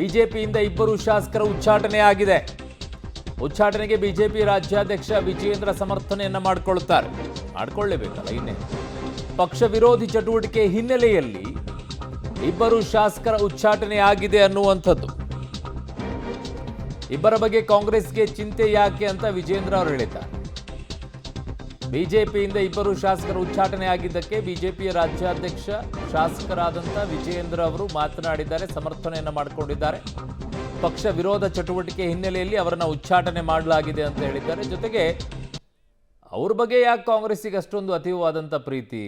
ಬಿಜೆಪಿಯಿಂದ ಇಬ್ಬರು ಶಾಸಕರ ಉಚ್ಚಾಟನೆ ಆಗಿದೆ. ಉಚ್ಚಾಟನೆಗೆ ಬಿಜೆಪಿ ರಾಜ್ಯಾಧ್ಯಕ್ಷ ವಿಜಯೇಂದ್ರ ಸಮರ್ಥನೆಯನ್ನ ಮಾಡ್ಕೊಳ್ಳೇಬೇಕಲ್ಲ ಇನ್ನೇ. ಪಕ್ಷ ವಿರೋಧಿ ಚಟುವಟಿಕೆ ಹಿನ್ನೆಲೆಯಲ್ಲಿ ಇಬ್ಬರು ಶಾಸಕರ ಉಚ್ಚಾಟನೆ ಆಗಿದೆ ಅನ್ನುವಂಥದ್ದು. ಇಬ್ಬರ ಬಗ್ಗೆ ಕಾಂಗ್ರೆಸ್ಗೆ ಚಿಂತೆ ಯಾಕೆ ಅಂತ ವಿಜೇಂದ್ರ ಅವರು ಹೇಳಿದ್ದಾರೆ. ಬಿಜೆಪಿಯಿಂದ ಇಬ್ಬರು ಶಾಸಕರ ಉಚ್ಚಾಟನೆ ಆಗಿದ್ದಕ್ಕೆ ಬಿಜೆಪಿಯ ರಾಜ್ಯಾಧ್ಯಕ್ಷ ಶಾಸಕರಾದಂಥ ವಿಜಯೇಂದ್ರ ಅವರು ಮಾತನಾಡಿದ್ದಾರೆ, ಸಮರ್ಥನೆಯನ್ನ ಮಾಡಿಕೊಂಡಿದ್ದಾರೆ. ಪಕ್ಷ ವಿರೋಧ ಚಟುವಟಿಕೆ ಹಿನ್ನೆಲೆಯಲ್ಲಿ ಅವರನ್ನ ಉಚ್ಚಾಟನೆ ಮಾಡಲಾಗಿದೆ ಅಂತ ಹೇಳಿದ್ದಾರೆ. ಜೊತೆಗೆ ಅವ್ರ ಬಗ್ಗೆ ಯಾಕೆ ಕಾಂಗ್ರೆಸ್ಸಿಗೆ ಅಷ್ಟೊಂದು ಅತೀವವಾದಂಥ ಪ್ರೀತಿ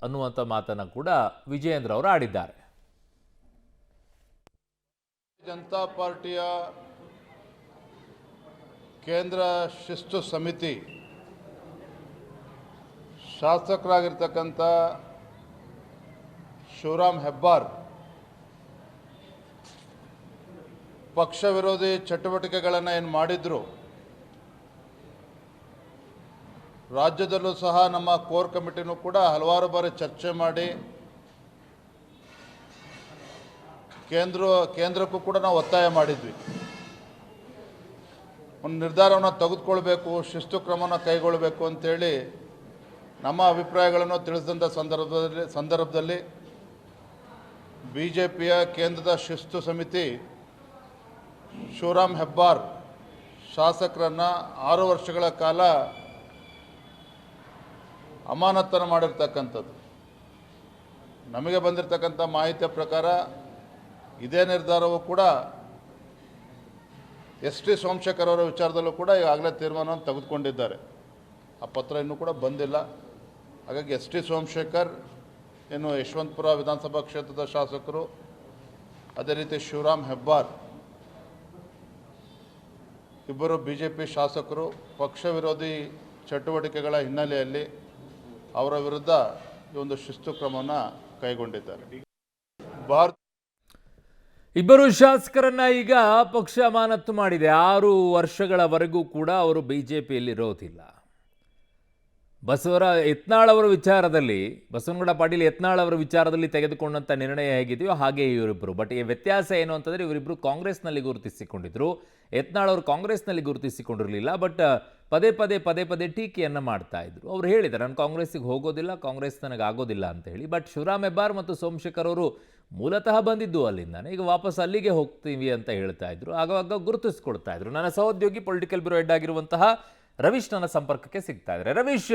ಅನ್ನುವಂಥ ಮಾತನ್ನ ಕೂಡ ವಿಜಯೇಂದ್ರ ಅವರು ಆಡಿದ್ದಾರೆ. ಜನತಾ ಪಾರ್ಟಿಯ ಕೇಂದ್ರ ಶಿಸ್ತು ಸಮಿತಿ ಶಾಸಕರಾಗಿರ್ತಕ್ಕಂಥ ಶಿವರಾಮ್ ಹೆಬ್ಬಾರ್ ಪಕ್ಷ ವಿರೋಧಿ ಚಟುವಟಿಕೆಗಳನ್ನು ಏನು ಮಾಡಿದ್ರು, ರಾಜ್ಯದಲ್ಲೂ ಸಹ ನಮ್ಮ ಕೋರ್ ಕಮಿಟಿನೂ ಕೂಡ ಹಲವಾರು ಬಾರಿ ಚರ್ಚೆ ಮಾಡಿ ಕೇಂದ್ರಕ್ಕೂ ಕೂಡ ನಾವು ಒತ್ತಾಯ ಮಾಡಿದ್ವಿ. ಒಂದು ನಿರ್ಧಾರವನ್ನು ತೆಗೆದುಕೊಳ್ಬೇಕು, ಶಿಸ್ತು ಕ್ರಮವನ್ನು ಕೈಗೊಳ್ಳಬೇಕು ಅಂತೇಳಿ ನಮ್ಮ ಅಭಿಪ್ರಾಯಗಳನ್ನು ತಿಳಿಸಿದಂಥ ಸಂದರ್ಭದಲ್ಲಿ ಬಿಜೆಪಿಯ ಕೇಂದ್ರದ ಶಿಸ್ತು ಸಮಿತಿ ಶಿವರಾಮ್ ಹೆಬ್ಬಾರ್ ಶಾಸಕರನ್ನು 6 ವರ್ಷಗಳ ಕಾಲ ಅಮಾನತನ್ನು ಮಾಡಿರ್ತಕ್ಕಂಥದ್ದು. ನಮಗೆ ಬಂದಿರತಕ್ಕಂಥ ಮಾಹಿತಿಯ ಪ್ರಕಾರ ಇದೇ ನಿರ್ಧಾರವು ಕೂಡ ಟಿ ಸೋಮಶೇಖರ್ ಅವರ ವಿಚಾರದಲ್ಲೂ ಕೂಡ ಈಗಾಗಲೇ ತೀರ್ಮಾನವನ್ನು ತೆಗೆದುಕೊಂಡಿದ್ದಾರೆ. ಆ ಪತ್ರ ಇನ್ನೂ ಕೂಡ ಬಂದಿಲ್ಲ. ಹಾಗಾಗಿ ಟಿ ಸೋಮಶೇಖರ್ ಏನು ಯಶವಂತಪುರ ವಿಧಾನಸಭಾ ಕ್ಷೇತ್ರದ ಶಾಸಕರು, ಅದೇ ರೀತಿ ಶಿವರಾಮ್ ಹೆಬ್ಬಾರ್ ಇಬ್ಬರು ಬಿಜೆಪಿ ಶಾಸಕರು ಪಕ್ಷ ವಿರೋಧಿ ಚಟುವಟಿಕೆಗಳ ಹಿನ್ನೆಲೆಯಲ್ಲಿ ಅವರ ವಿರುದ್ಧ ಈ ಒಂದು ಶಿಸ್ತು ಕ್ರಮವನ್ನು ಕೈಗೊಂಡಿದ್ದಾರೆ. ಇಬ್ಬರು ಶಾಸಕರನ್ನ ಈಗ ಪಕ್ಷ ಅಮಾನತು ಮಾಡಿದೆ. 6 ವರ್ಷಗಳವರೆಗೂ ಕೂಡ ಅವರು ಬಿಜೆಪಿಯಲ್ಲಿ ಇರೋದಿಲ್ಲ. ಯತ್ನಾಳ್ ವಿಚಾರದಲ್ಲಿ, ಬಸವನಗೌಡ ಪಾಟೀಲ್ ಯತ್ನಾಳ್ ಅವರ ವಿಚಾರದಲ್ಲಿ ತೆಗೆದುಕೊಂಡಂಥ ನಿರ್ಣಯ ಹೇಗಿದೆಯೋ ಹಾಗೆ ಇವರಿಬ್ಬರು. ಬಟ್ ಈ ವ್ಯತ್ಯಾಸ ಏನು ಅಂತಂದರೆ ಇವರಿಬ್ಬರು ಕಾಂಗ್ರೆಸ್ನಲ್ಲಿ ಗುರುತಿಸಿಕೊಂಡಿದ್ರು, ಯತ್ನಾಳ್ ಅವರು ಕಾಂಗ್ರೆಸ್ನಲ್ಲಿ ಗುರುತಿಸಿಕೊಂಡಿರಲಿಲ್ಲ. ಬಟ್ ಪದೇ ಪದೇ ಟೀಕೆಯನ್ನು ಮಾಡ್ತಾ ಇದ್ರು. ಅವ್ರು ಹೇಳಿದ್ದಾರೆ, ನಾನು ಕಾಂಗ್ರೆಸ್ಸಿಗೆ ಹೋಗೋದಿಲ್ಲ, ಕಾಂಗ್ರೆಸ್ ನನಗೆ ಆಗೋದಿಲ್ಲ ಅಂತ ಹೇಳಿ. ಬಟ್ ಶಿವರಾಮ್ ಹೆಬ್ಬಾರ್ ಮತ್ತು ಸೋಮಶೇಖರ್ ಅವರು ಮೂಲತಃ ಬಂದಿದ್ದು ಅಲ್ಲಿಂದಾನೆ, ಈಗ ವಾಪಸ್ ಅಲ್ಲಿಗೆ ಹೋಗ್ತೀವಿ ಅಂತ ಹೇಳ್ತಾ ಇದ್ರು. ಆಗಾಗ ಗುರುತಿಸ್ಕೊಳ್ತಾ ಇದ್ರು. ನನ್ನ ಸಹೋದ್ಯೋಗಿ ಪೊಲಿಟಿಕಲ್ ಬ್ಯೂರೋ ಹೆಡ್ ಆಗಿರುವಂತಹ ರವೀಶ್ ನನ್ನ ಸಂಪರ್ಕಕ್ಕೆ ಸಿಗ್ತಾ ಇದ್ದಾರೆ. ರವೀಶ್,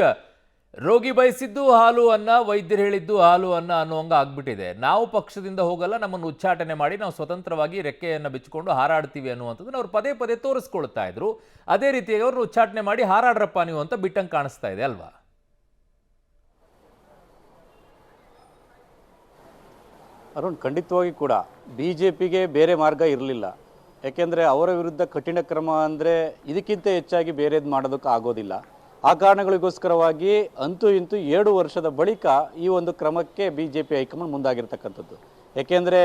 ರೋಗಿ ಬಯಸಿದ್ದು ಹಾಲು ಅನ್ನ, ವೈದ್ಯರು ಹೇಳಿದ್ದು ಹಾಲು ಅನ್ನ ಅನ್ನುವಂಗ ಆಗ್ಬಿಟ್ಟಿದೆ. ನಾವು ಪಕ್ಷದಿಂದ ಹೋಗಲ್ಲ, ನಮ್ಮನ್ನು ಉಚ್ಚಾಟನೆ ಮಾಡಿ ನಾವು ಸ್ವತಂತ್ರವಾಗಿ ರೆಕ್ಕೆಯನ್ನು ಬಿಚ್ಚಿಕೊಂಡು ಹಾರಾಡ್ತೀವಿ ಅನ್ನುವಂಥದ್ದನ್ನು ಅವ್ರು ಪದೇ ತೋರಿಸ್ಕೊಳ್ತಾ ಇದ್ರು. ಅದೇ ರೀತಿಯಾಗಿ ಅವ್ರನ್ನ ಉಚ್ಚಾಟನೆ ಮಾಡಿ ಹಾರಾಡ್ರಪ್ಪ ನೀವು ಅಂತ ಬಿಟ್ಟಂಗೆ ಕಾಣಿಸ್ತಾ ಇದೆ ಅಲ್ವಾ? ಅರುಣ್, ಖಂಡಿತವಾಗಿ ಕೂಡ ಬಿಜೆಪಿಗೆ ಬೇರೆ ಮಾರ್ಗ ಇರಲಿಲ್ಲ. ಯಾಕೆಂದರೆ ಅವರ ವಿರುದ್ಧ ಕಠಿಣ ಕ್ರಮ ಅಂದರೆ ಇದಕ್ಕಿಂತ ಹೆಚ್ಚಾಗಿ ಬೇರೆದು ಮಾಡೋದಕ್ಕೆ ಆಗೋದಿಲ್ಲ. ಆ ಕಾರಣಗಳಿಗೋಸ್ಕರವಾಗಿ ಅಂತೂ ಇಂತೂ 7 ವರ್ಷದ ಬಳಿಕ ಈ ಒಂದು ಕ್ರಮಕ್ಕೆ ಬಿಜೆಪಿ ಹೈಕಮಾಂಡ್ ಮುಂದಾಗಿರ್ತಕ್ಕಂಥದ್ದು. ಯಾಕೆಂದರೆ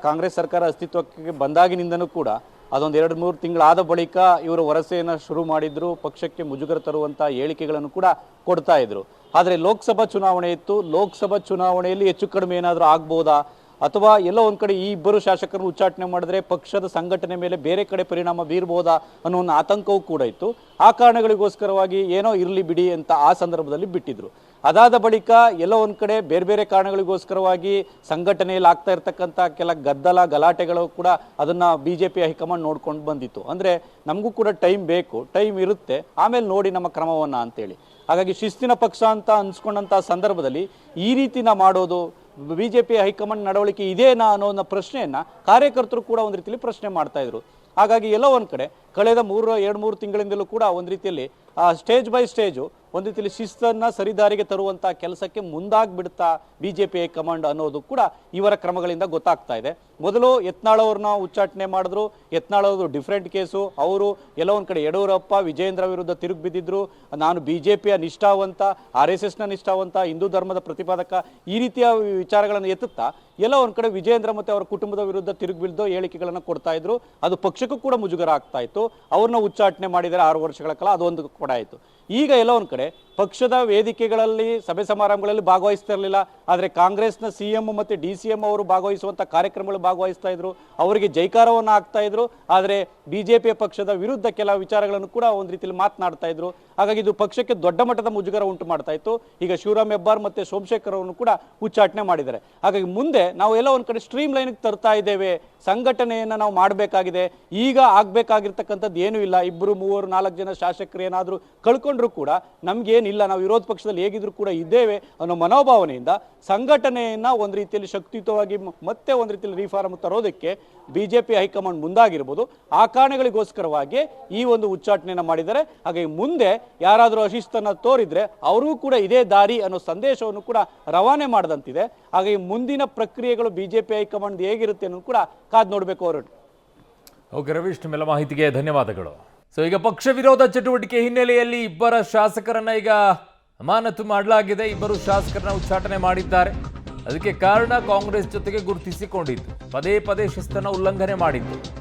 ಕಾಂಗ್ರೆಸ್ ಸರ್ಕಾರ ಅಸ್ತಿತ್ವಕ್ಕೆ ಬಂದಾಗಿನಿಂದನೂ ಕೂಡ ಅದೊಂದು 2-3 ತಿಂಗಳಾದ ಬಳಿಕ ಇವರು ವರಸೆಯನ್ನು ಶುರು ಮಾಡಿದ್ರು. ಪಕ್ಷಕ್ಕೆ ಮುಜುಗರ ತರುವಂಥ ಹೇಳಿಕೆಗಳನ್ನು ಕೂಡ ಕೊಡ್ತಾ ಇದ್ರು. ಆದರೆ ಲೋಕಸಭಾ ಚುನಾವಣೆ ಇತ್ತು. ಲೋಕಸಭಾ ಚುನಾವಣೆಯಲ್ಲಿ ಹೆಚ್ಚು ಕಡಿಮೆ ಏನಾದರೂ ಆಗ್ಬೋದಾ, ಅಥವಾ ಎಲ್ಲೋ ಒಂದು ಕಡೆ ಈ ಇಬ್ಬರು ಶಾಸಕರನ್ನು ಉಚ್ಚಾಟನೆ ಮಾಡಿದ್ರೆ ಪಕ್ಷದ ಸಂಘಟನೆ ಮೇಲೆ ಬೇರೆ ಕಡೆ ಪರಿಣಾಮ ಬೀರ್ಬೋದಾ ಅನ್ನೋ ಒಂದು ಆತಂಕವೂ ಕೂಡ ಇತ್ತು. ಆ ಕಾರಣಗಳಿಗೋಸ್ಕರವಾಗಿ ಏನೋ ಇರಲಿ ಬಿಡಿ ಅಂತ ಆ ಸಂದರ್ಭದಲ್ಲಿ ಬಿಟ್ಟಿದ್ರು. ಅದಾದ ಬಳಿಕ ಎಲ್ಲೋ ಒಂದು ಕಡೆ ಬೇರೆ ಕಾರಣಗಳಿಗೋಸ್ಕರವಾಗಿ ಸಂಘಟನೆಯಲ್ಲಿ ಆಗ್ತಾ ಇರ್ತಕ್ಕಂಥ ಕೆಲ ಗಲಾಟೆಗಳು ಕೂಡ ಅದನ್ನು ಬಿಜೆಪಿ ಹೈಕಮಾಂಡ್ ನೋಡ್ಕೊಂಡು ಬಂದಿತ್ತು. ಅಂದರೆ ನಮಗೂ ಕೂಡ ಟೈಮ್ ಬೇಕು, ಟೈಮ್ ಇರುತ್ತೆ, ಆಮೇಲೆ ನೋಡಿ ನಮ್ಮ ಕ್ರಮವನ್ನು ಅಂತೇಳಿ. ಹಾಗಾಗಿ ಶಿಸ್ತಿನ ಪಕ್ಷ ಅಂತ ಅನ್ಸ್ಕೊಂಡಂಥ ಸಂದರ್ಭದಲ್ಲಿ ಈ ರೀತಿನ ಮಾಡೋದು ಬಿಜೆಪಿ ಹೈಕಮಾಂಡ್ ನಡವಳಿಕೆ ಇದೇನಾ ಅನ್ನೋ ಪ್ರಶ್ನೆಯನ್ನ ಕಾರ್ಯಕರ್ತರು ಕೂಡ ಒಂದು ರೀತಿಯಲ್ಲಿ ಪ್ರಶ್ನೆ ಮಾಡ್ತಾ ಇದ್ರು. ಹಾಗಾಗಿ ಎಲ್ಲೋ ಒಂದು ಕಡೆ ಕಳೆದ 2-3 ತಿಂಗಳಿಂದಲೂ ಕೂಡ ಒಂದು ರೀತಿಯಲ್ಲಿ ಸ್ಟೇಜ್ ಬೈ ಸ್ಟೇಜು ಒಂದು ರೀತಿಯಲ್ಲಿ ಶಿಸ್ತನ್ನು ಸರಿದಾರಿಗೆ ತರುವಂಥ ಕೆಲಸಕ್ಕೆ ಮುಂದಾಗ್ಬಿಡ್ತಾ ಬಿಜೆಪಿ ಹೈಕಮಾಂಡ್ ಅನ್ನೋದು ಕೂಡ ಇವರ ಕ್ರಮಗಳಿಂದ ಗೊತ್ತಾಗ್ತಾ ಇದೆ. ಮೊದಲು ಯತ್ನಾಳ್ ಅವ್ರನ್ನ ಉಚ್ಚಾಟನೆ ಮಾಡಿದ್ರು. ಯತ್ನಾಳ್ ಅವರು ಡಿಫ್ರೆಂಟ್ ಕೇಸು. ಅವರು ಎಲ್ಲೋ ಒಂದು ಕಡೆ ಯಡಿಯೂರಪ್ಪ ವಿಜಯೇಂದ್ರ ವಿರುದ್ಧ ತಿರುಗಿ ಬಿದ್ದಿದ್ರು. ನಾನು ಬಿಜೆಪಿಯ ನಿಷ್ಠಾವಂತ, RSSನ ನಿಷ್ಠಾವಂತ, ಹಿಂದೂ ಧರ್ಮದ ಪ್ರತಿಪಾದಕ, ಈ ರೀತಿಯ ವಿಚಾರಗಳನ್ನು ಎತ್ತುತ್ತಾ ಎಲ್ಲೋ ಒಂದು ಕಡೆ ವಿಜಯೇಂದ್ರ ಮತ್ತು ಅವರ ಕುಟುಂಬದ ವಿರುದ್ಧ ತಿರುಗಿ ಬಿದ್ದು ಹೇಳಿಕೆಗಳನ್ನು ಕೊಡ್ತಾ ಇದ್ರು. ಅದು ಪಕ್ಷಕ್ಕೂ ಕೂಡ ಮುಜುಗರ ಆಗ್ತಾ ಇತ್ತು. ಅವ್ರನ್ನ ಉಚ್ಚಾಟನೆ ಮಾಡಿದ್ದಾರೆ 6 ವರ್ಷಗಳ ಕಾಲ, ಅದೊಂದು ಕೂಡ ಆಯಿತು. ಈಗ ಎಲ್ಲ ಒಂದು ಕಡೆ ಪಕ್ಷದ ವೇದಿಕೆಗಳಲ್ಲಿ ಸಭೆ ಸಮಾರಂಭಗಳಲ್ಲಿ ಭಾಗವಹಿಸ್ತಾ ಇರಲಿಲ್ಲ, ಆದರೆ ಕಾಂಗ್ರೆಸ್ನ CM ಮತ್ತು DCM ಅವರು ಭಾಗವಹಿಸುವಂಥ ಕಾರ್ಯಕ್ರಮಗಳು ಭಾಗವಹಿಸ್ತಾ ಇದ್ರು, ಅವರಿಗೆ ಜೈಕಾರವನ್ನು ಹಾಕ್ತಾ ಇದ್ರು. ಆದರೆ BJP ಪಕ್ಷದ ವಿರುದ್ಧ ಕೆಲ ವಿಚಾರಗಳನ್ನು ಕೂಡ ಒಂದು ರೀತಿಯಲ್ಲಿ ಮಾತನಾಡ್ತಾ ಇದ್ರು. ಹಾಗಾಗಿ ಇದು ಪಕ್ಷಕ್ಕೆ ದೊಡ್ಡ ಮಟ್ಟದ ಮುಜುಗರ ಉಂಟು ಮಾಡ್ತಾ ಇತ್ತು. ಈಗ ಶಿವರಾಮ್ ಹೆಬ್ಬಾರ್ ಮತ್ತು ಸೋಮಶೇಖರ್ ಅವರನ್ನು ಕೂಡ ಉಚ್ಚಾಟನೆ ಮಾಡಿದ್ದಾರೆ. ಹಾಗಾಗಿ ಮುಂದೆ ನಾವು ಎಲ್ಲ ಒಂದು ಕಡೆ ಸ್ಟ್ರೀಮ್ ಲೈನ್ಗೆ ತರ್ತಾ ಇದ್ದೇವೆ, ಸಂಘಟನೆಯನ್ನು ನಾವು ಮಾಡಬೇಕಾಗಿದೆ. ಈಗ ಆಗಬೇಕಾಗಿರ್ತಕ್ಕಂಥದ್ದು ಏನೂ ಇಲ್ಲ. 2, 3, 4 ಜನ ಶಾಸಕರು ಏನಾದರೂ ಕಳ್ಕೊಂಡ್ರು ಕೂಡ ನಮಗೇನಿಲ್ಲ, ನಾವು ವಿರೋಧ ಪಕ್ಷದಲ್ಲಿ ಹೇಗಿದ್ರು ಕೂಡ ಇದ್ದೇವೆ ಅನ್ನೋ ಮನೋಭಾವನೆಯಿಂದ ಸಂಘಟನೆಯನ್ನು ಒಂದು ರೀತಿಯಲ್ಲಿ ಶಕ್ತಿಯುತವಾಗಿ ಮತ್ತೆ ಒಂದು ರೀತಿಯಲ್ಲಿ ರಿಫಾರ್ಮ್ ತರೋದಕ್ಕೆ BJP ಹೈಕಮಾಂಡ್ ಮುಂದಾಗಿರ್ಬೋದು. ಆ ಕಾರಣಗಳಿಗೋಸ್ಕರವಾಗಿ ಈ ಒಂದು ಉಚ್ಚಾಟನೆಯನ್ನು ಮಾಡಿದ್ದಾರೆ. ಹಾಗಾಗಿ ಮುಂದೆ ಯಾರಾದರೂ ಅಶಿಸ್ತನ್ನು ತೋರಿದ್ರೆ ಅವ್ರಿಗೂ ಕೂಡ ಇದೇ ದಾರಿ ಅನ್ನೋ ಸಂದೇಶವನ್ನು ಕೂಡ ರವಾನೆ ಮಾಡಿದಂತಿದೆ. ಹಾಗಾಗಿ ಮುಂದಿನ ಪ್ರಕ್ರಿಯೆಗಳು BJP ಹೈಕಮಾಂಡ್ ಹೇಗಿರುತ್ತೆ ಅನ್ನೋದು ಕೂಡ ಕಾದು ನೋಡಬೇಕು ಅವರು. ಓಕೆ ರವೀಶ್, ನಿಮ್ಮೆಲ್ಲ ಮಾಹಿತಿಗೆ ಧನ್ಯವಾದಗಳು. ಸೊ ಈಗ ಪಕ್ಷ ವಿರೋಧ ಚಟುವಟಿಕೆ ಹಿನ್ನೆಲೆಯಲ್ಲಿ 2 ಶಾಸಕರನ್ನ ಈಗ ಅಮಾನತು ಮಾಡಲಾಗಿದೆ. 2 ಶಾಸಕರನ್ನ ಉಚ್ಚಾಟನೆ ಮಾಡಿದ್ದಾರೆ. ಅದಕ್ಕೆ ಕಾರಣ ಕಾಂಗ್ರೆಸ್ ಜೊತೆಗೆ ಗುರುತಿಸಿಕೊಂಡಿದ್ದು, ಪದೇ ಪದೇ ಶಿಸ್ತನ್ನು ಉಲ್ಲಂಘನೆ ಮಾಡಿದ್ದು.